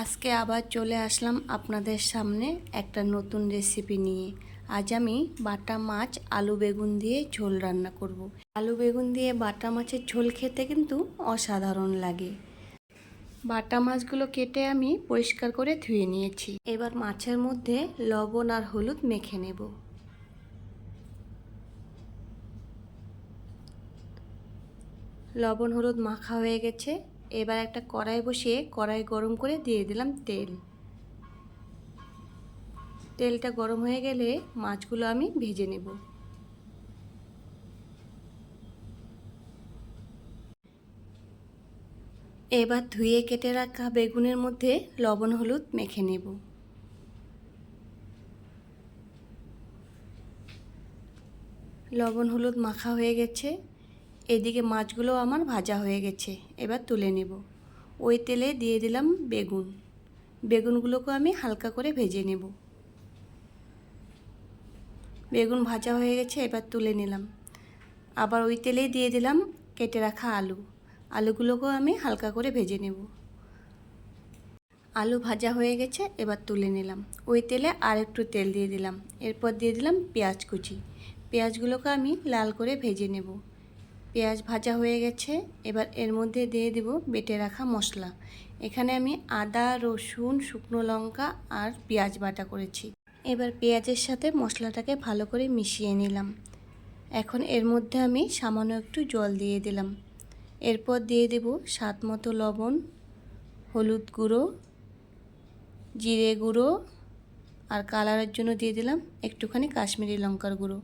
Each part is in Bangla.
আজকে আবার চলে আসলাম আপনাদের সামনে একটা নতুন রেসিপি নিয়ে। আজ আমি বাটা মাছ আলু বেগুন দিয়ে ঝোল রান্না করব। আলু বেগুন দিয়ে বাটা মাছের ঝোল খেতে কিন্তু অসাধারণ লাগে। বাটা মাছগুলো কেটে আমি পরিষ্কার করে ধুয়ে নিয়েছি। এবার মাছের মধ্যে লবণ আর হলুদ মেখে নেব। লবণ হলুদ মাখা হয়ে গেছে। এবার একটা কড়াই বসিয়ে কড়াই গরম করে দিয়ে দিলাম তেল। তেলটা গরম হয়ে গেলে মাছগুলো আমি ভেজে নেব। এবার ধুয়ে কেটে রাখা বেগুনের মধ্যে লবণ হলুদ মেখে নেব। লবণ হলুদ মাখা হয়ে গেছে। এদিকে মাছগুলো আমার ভাজা হয়ে গেছে। এবার তুলে নেব। ওই তেলে দিয়ে দিলাম বেগুন। বেগুনগুলোকে আমি হালকা করে ভেজে নেব। বেগুন ভাজা হয়ে গেছে, এবার তুলে নিলাম। আবার ওই তেলেই দিয়ে দিলাম কেটে রাখা আলু। আলুগুলোকেও আমি হালকা করে ভেজে নেব। আলু ভাজা হয়ে গেছে, এবার তুলে নিলাম। ওই তেলে আর একটু তেল দিয়ে দিলাম। এরপর দিয়ে দিলাম পেঁয়াজ কুচি। পেঁয়াজগুলোকে আমি লাল করে ভেজে নেব। পেঁয়াজ ভাজা হয়ে গেছে, এবার এর মধ্যে দিয়ে দেব বেটে রাখা মশলা। এখানে আমি আদা, রসুন, শুকনো লঙ্কা আর পেঁয়াজ বাটা করেছি। এবার পেঁয়াজের সাথে মশলাটাকে ভালো করে মিশিয়ে নিলাম। এখন এর মধ্যে আমি সামান্য একটু জল দিয়ে দিলাম। এরপর দিয়ে দেব স্বাদ মতো লবণ, হলুদ গুঁড়ো, জিরে গুঁড়ো আর কালারের জন্য দিয়ে দিলাম একটুখানি কাশ্মীরি লঙ্কার গুঁড়ো।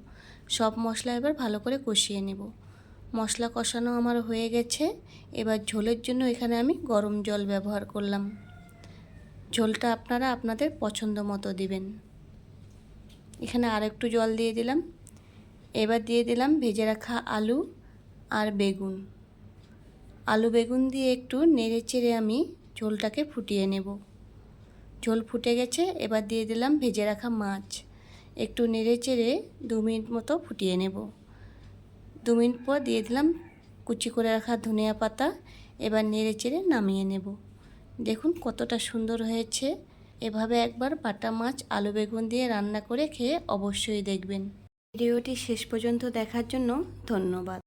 সব মশলা এবার ভালো করে কষিয়ে নেব। মশলা কষানো আমার হয়ে গেছে। এবার ঝোলের জন্য এখানে আমি গরম জল ব্যবহার করলাম। ঝোলটা আপনারা আপনাদের পছন্দ মতো দিবেন। এখানে আর একটু জল দিয়ে দিলাম। এবার দিয়ে দিলাম ভেজে রাখা আলু আর বেগুন। আলু বেগুন দিয়ে একটু নেড়ে চেড়ে আমি ঝোলটাকে ফুটিয়ে নেব। ঝোল ফুটে গেছে, এবার দিয়ে দিলাম ভেজে রাখা মাছ। একটু নেড়ে চেড়ে 2 মিনিট মতো ফুটিয়ে নেব। 2 মিনিট পর দিয়ে দিলাম কুচি করে রাখা ধনিয়া পাতা। এবার নেড়ে চেড়ে নামিয়ে নেব। দেখুন কতটা সুন্দর হয়েছে। এভাবে একবার বাটা মাছ আলু বেগুন দিয়ে রান্না করে খেয়ে অবশ্যই দেখবেন। ভিডিওটি শেষ পর্যন্ত দেখার জন্য ধন্যবাদ।